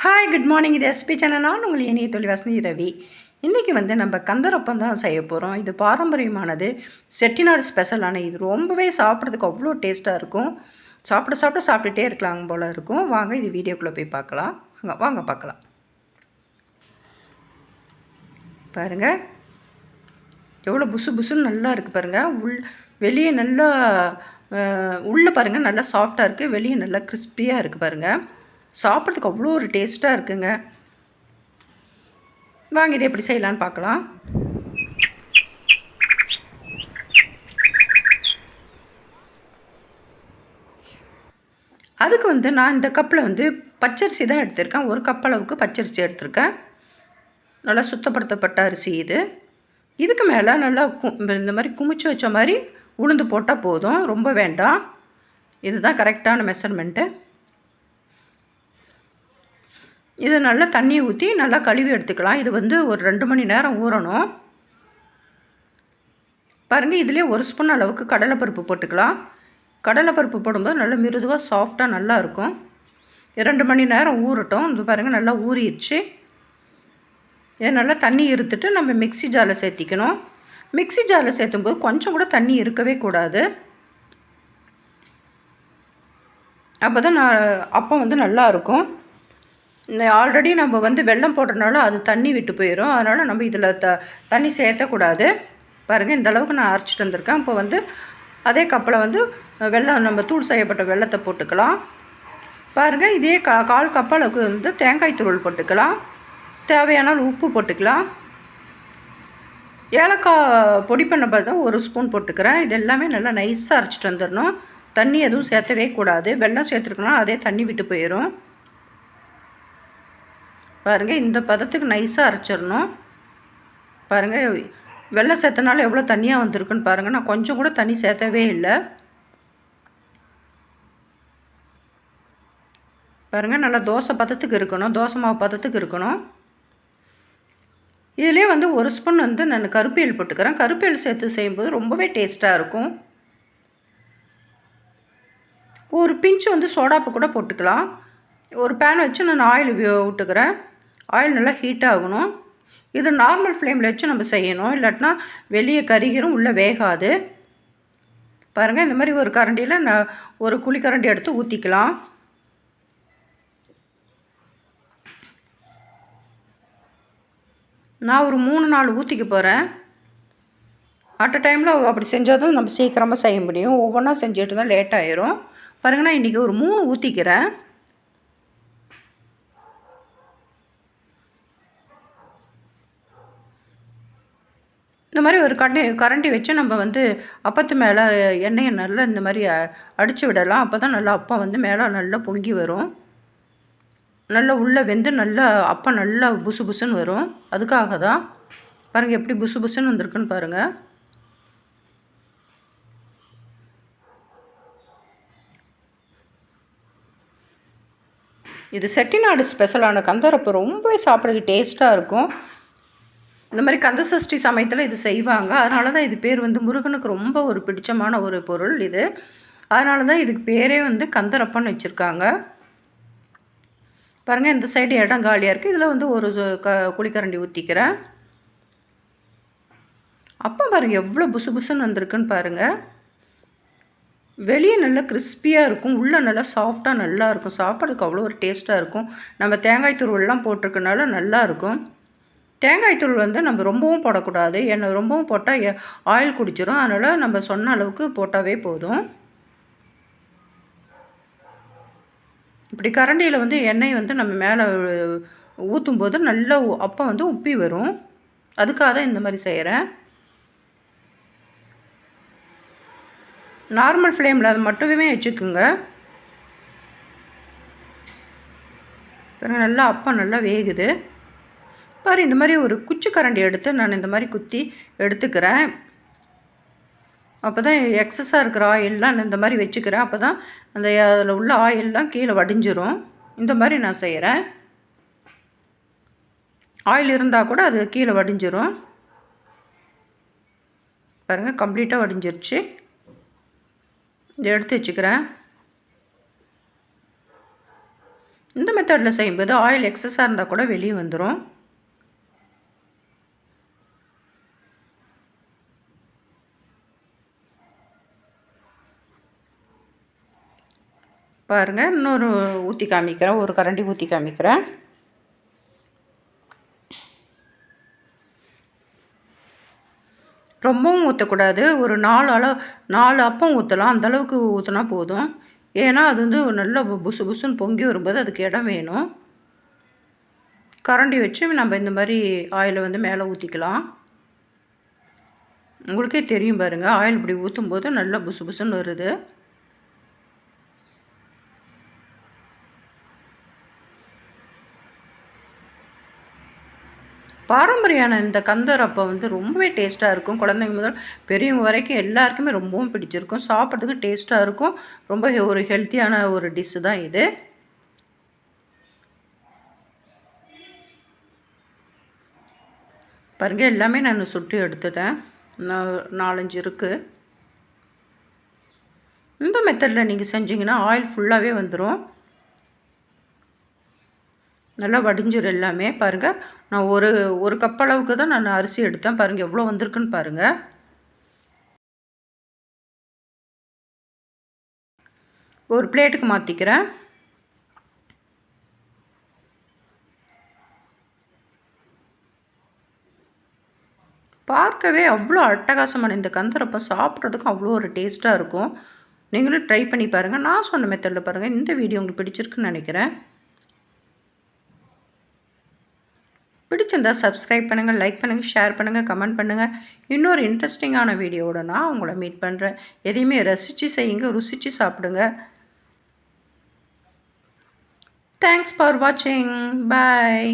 Hi good morning. இது SP channel. நான் உங்கள் இனிய தொழிவாசினி ரவி. இன்றைக்கி நம்ம கந்தரப்பம் தான் செய்ய போகிறோம். இது பாரம்பரியமானது, செட்டிநாடு ஸ்பெஷலான இது. ரொம்பவே சாப்பிட்றதுக்கு அவ்வளோ டேஸ்ட்டாக இருக்கும். சாப்பிட்டுட்டே இருக்கலாம் போல் இருக்கும். வாங்க இது வீடியோக்குள்ளே போய் பார்க்கலாம். வாங்க பார்க்கலாம். பாருங்கள் எவ்வளோ புசு புசுன்னு நல்லா இருக்குது பாருங்கள். வெளியே நல்லா உள்ளே பாருங்கள் நல்லா சாஃப்டாக இருக்குது, வெளியே நல்லா கிறிஸ்பியாக இருக்குது பாருங்கள். சாப்பிட்றதுக்கு அவ்வளோ ஒரு டேஸ்ட்டாக இருக்குங்க. வாங்க இதை எப்படி செய்யலான்னு பார்க்கலாம். அதுக்கு நான் இந்த கப்பில் பச்சரிசி தான் எடுத்திருக்கேன். ஒரு கப் அளவுக்கு பச்சரிசி எடுத்திருக்கேன். நல்லா சுத்தப்படுத்தப்பட்ட அரிசி இது. இதுக்கு மேலே நல்லா இந்த மாதிரி குமிச்சு வச்ச மாதிரி உளுந்து போட்டால் போதும், ரொம்ப வேண்டாம். இதுதான் கரெக்டான மெஷர்மெண்ட்டு. இது நல்லா தண்ணி ஊற்றி நல்லா கழுவி எடுத்துக்கலாம். இது ஒரு 2 மணி நேரம் ஊறணும். பாருங்கள், இதிலே 1 ஸ்பூன் அளவுக்கு கடலைப்பருப்பு போட்டுக்கலாம். கடலைப்பருப்பு போடும்போது நல்லா மிருதுவாக சாஃப்டாக நல்லா இருக்கும். 2 மணி நேரம் ஊறட்டும். இது பாருங்கள் நல்லா ஊறிடுச்சு. இதை நல்லா தண்ணி இருத்துட்டு நம்ம மிக்ஸி ஜாரில் சேர்த்திக்கணும். மிக்ஸி ஜாரில் சேர்த்தும்போது கொஞ்சம் கூட தண்ணி இருக்கவே கூடாது. அப்போ தான் அப்பம் நல்லா இருக்கும். ஆல்ரெடி நம்ம வெல்லம் போடுறதுனால அது தண்ணி விட்டு போயிடும். அதனால் நம்ம இதில் தண்ணி சேர்த்தக்கூடாது. பாருங்கள், இந்த அளவுக்கு நான் அரைச்சிட்டு வந்திருக்கேன். இப்போ அதே கப்பில் வெல்லம், நம்ம தூள் செய்யப்பட்ட வெல்லத்தை போட்டுக்கலாம். பாருங்கள், இதே கால் கப் அளவுக்கு தேங்காய் துருவல் போட்டுக்கலாம். தேவையான உப்பு போட்டுக்கலாம். ஏலக்காய் பொடி பண்ண பார்த்தா 1 ஸ்பூன் போட்டுக்கிறேன். இது எல்லாமே நல்லா நைஸாக அரைச்சிட்டு வந்துடணும். தண்ணி எதுவும் சேர்த்தவே கூடாது. வெல்லம் சேர்த்துருக்கணும், அதே தண்ணி விட்டு போயிடும். பாருங்கள், இந்த பதத்துக்கு நைஸாக அரைச்சிடணும். பாருங்கள், வெல்லம் சேர்த்தனால எவ்வளோ தண்ணியாக வந்திருக்குன்னு பாருங்கள். நான் கொஞ்சம் கூட தண்ணி சேர்த்தவே இல்லை. பாருங்கள், நல்லா தோசை பதத்துக்கு இருக்கணும், தோசை மாவு பதத்துக்கு இருக்கணும். இதிலே 1 ஸ்பூன் நான் கருப்பேல் போட்டுக்கிறேன். கருப்பேல் சேர்த்து செய்யும்போது ரொம்பவே டேஸ்ட்டாக இருக்கும். ஒரு பிஞ்சு சோடாப்பு கூட போட்டுக்கலாம். ஒரு பேன் வச்சு நான் ஆயில் விட்டுக்கிறேன். ஆயில் நல்லா ஹீட் ஆகணும். இது நார்மல் ஃப்ளேமில் வச்சு நம்ம செய்யணும், இல்லாட்டினா வெளியே கரிகிரும், உள்ளே வேகாது. பாருங்கள், இந்த மாதிரி ஒரு கரண்டியில் நான் ஒரு குழிக்கரண்டி எடுத்து ஊற்றிக்கலாம். நான் ஒரு 3-4 ஊற்றிக்க போகிறேன். அட் அ டைமில் அப்படி செஞ்சால் தான் நம்ம சீக்கிரமாக செய்ய முடியும். ஒவ்வொன்றா செஞ்சுட்டு தான் லேட் ஆயிரும். பாருங்கள், நான் இன்றைக்கி ஒரு 3 ஊற்றிக்கிறேன். இந்த மாதிரி ஒரு கரண்டி வச்சு நம்ம அப்பத்து மேலே எண்ணெயை நல்லா இந்த மாதிரி அடித்து விடலாம். அப்போ தான் நல்லா அப்பம் மேலே நல்லா பொங்கி வரும். நல்லா உள்ளே வெந்து நல்லா அப்பம் நல்லா புசு புசுன்னு வரும். அதுக்காக தான். பாருங்கள் எப்படி புசு புசுன்னு வந்திருக்குன்னு பாருங்கள். இது செட்டிநாடு ஸ்பெஷலான கந்தரப்பம். ரொம்பவே சாப்பிட்றதுக்கு டேஸ்ட்டாக இருக்கும். இந்த மாதிரி கந்த சஷ்டி சமயத்தில் இது செய்வாங்க. அதனால தான் இது பேர் முருகனுக்கு ரொம்ப ஒரு பிடிச்சமான ஒரு பொருள் இது. அதனால தான் இதுக்கு பேரே கந்தரப்பம்னு வச்சுருக்காங்க. பாருங்கள், இந்த சைடு இடம் காலியாக இருக்குது. இதில் ஒரு குழிக்கரண்டி ஊற்றிக்கிறேன். அப்போ பாருங்கள் எவ்வளோ புசு புசுன்னு வந்திருக்குன்னு பாருங்கள். வெளியே நல்லா கிறிஸ்பியாக இருக்கும், உள்ளே நல்லா சாஃப்டாக நல்லா இருக்கும். சாப்பிட்றதுக்கு அவ்வளோ ஒரு டேஸ்ட்டாக இருக்கும். நம்ம தேங்காய் துருவெல்லாம் போட்டிருக்கனால நல்லாயிருக்கும். தேங்காய் தூள் நம்ம ரொம்பவும் போடக்கூடாது. எண்ணெய் ரொம்பவும் போட்டால் ஆயில் குடிச்சிடும். அதனால் நம்ம சொன்ன அளவுக்கு போட்டாவே போதும். இப்படி கரண்டியில் எண்ணெய் நம்ம மேலே ஊற்றும்போது நல்லா அப்போ உப்பி வரும். அதுக்காக தான் இந்த மாதிரி செய்கிறேன். நார்மல் ஃப்ளேமில் அது மட்டுமே வச்சுக்குங்க. நல்லா அப்பம் நல்லா வேகுது பாரு. இந்த மாதிரி ஒரு குச்சி கரண்டி எடுத்து நான் இந்த மாதிரி குத்தி எடுத்துக்கிறேன். அப்போ தான் எக்ஸஸாக இருக்கிற ஆயிலெலாம் இந்த மாதிரி வச்சுக்கிறேன். அப்போ தான் அதில் உள்ள ஆயிலெலாம் கீழே வடிஞ்சிரும். இந்த மாதிரி நான் செய்கிறேன். ஆயில் இருந்தால் கூட அது கீழே வடிஞ்சிரும். பாருங்கள், கம்ப்ளீட்டாக வடிஞ்சிருச்சு. இதை எடுத்து வச்சுக்கிறேன். இந்த மெத்தடில் செய்யும்போது ஆயில் எக்ஸஸாக இருந்தால் கூட வெளியே வந்துடும். பாருங்கள், இன்னொரு ஊற்றி காமிக்கிறேன், ஒரு கரண்டி ஊற்றி காமிக்கிறேன். ரொம்பவும் ஊற்றக்கூடாது. ஒரு 4 அப்பம் ஊற்றலாம், அந்தளவுக்கு ஊற்றினா போதும். ஏன்னா அது வந்து நல்லா புசு புசுன்னு பொங்கி வரும்போது அதுக்கு இடம் வேணும். கரண்டி வச்சு நம்ம இந்த மாதிரி ஆயிலை வந்து மேலே ஊற்றிக்கலாம். உங்களுக்கே தெரியும் பாருங்கள், ஆயில் இப்படி ஊற்றும்போது நல்லா புசு புசுன்னு வருது. பாரம்பரியான இந்த கந்தர் அப்பம் வந்து ரொம்பவே டேஸ்ட்டாக இருக்கும். குழந்தைங்க முதல் பெரியவங்க வரைக்கும் எல்லாருக்குமே ரொம்பவும் பிடிச்சிருக்கும். சாப்பிட்றதுக்கு டேஸ்ட்டாக இருக்கும். ரொம்ப ஒரு ஹெல்த்தியான ஒரு டிஷ்ஷு தான் இது. பாருங்கள், எல்லாமே நான் சுட்டு எடுத்துட்டேன். 4, 5 இருக்குது. இந்த மெத்தடில் நீங்கள் செஞ்சிங்கன்னா ஆயில் ஃபுல்லாகவே வந்துடும். நல்லா வடிஞ்சிடும் எல்லாமே. பாருங்கள், நான் ஒரு கப் அளவுக்கு தான் நான் அரிசி எடுத்தேன். பாருங்கள் எவ்வளோ வந்திருக்குன்னு பாருங்கள். ஒரு பிளேட்டுக்கு மாற்றிக்கிறேன். பார்க்கவே அவ்வளோ அட்டகாசமான இந்த கந்தரப்பம் சாப்பிட்றதுக்கும் அவ்வளோ ஒரு டேஸ்ட்டாக இருக்கும். நீங்களும் ட்ரை பண்ணி பாருங்கள். நான் சொன்ன மெத்தடில் பாருங்கள். இந்த வீடியோ உங்களுக்கு பிடிச்சிருக்குன்னு நினைக்கிறேன். பிடிச்சிருந்தா சப்ஸ்கிரைப் பண்ணுங்கள், லைக் பண்ணுங்கள், ஷேர் பண்ணுங்கள், கமெண்ட் பண்ணுங்கள். இன்னொரு இன்ட்ரெஸ்டிங்கான வீடியோவோட நான் உங்களை மீட் பண்ணுறேன். எதையுமே ரசித்து செய்யுங்க, ருசித்து சாப்பிடுங்க. தேங்க்ஸ் ஃபார் வாட்சிங். பாய்.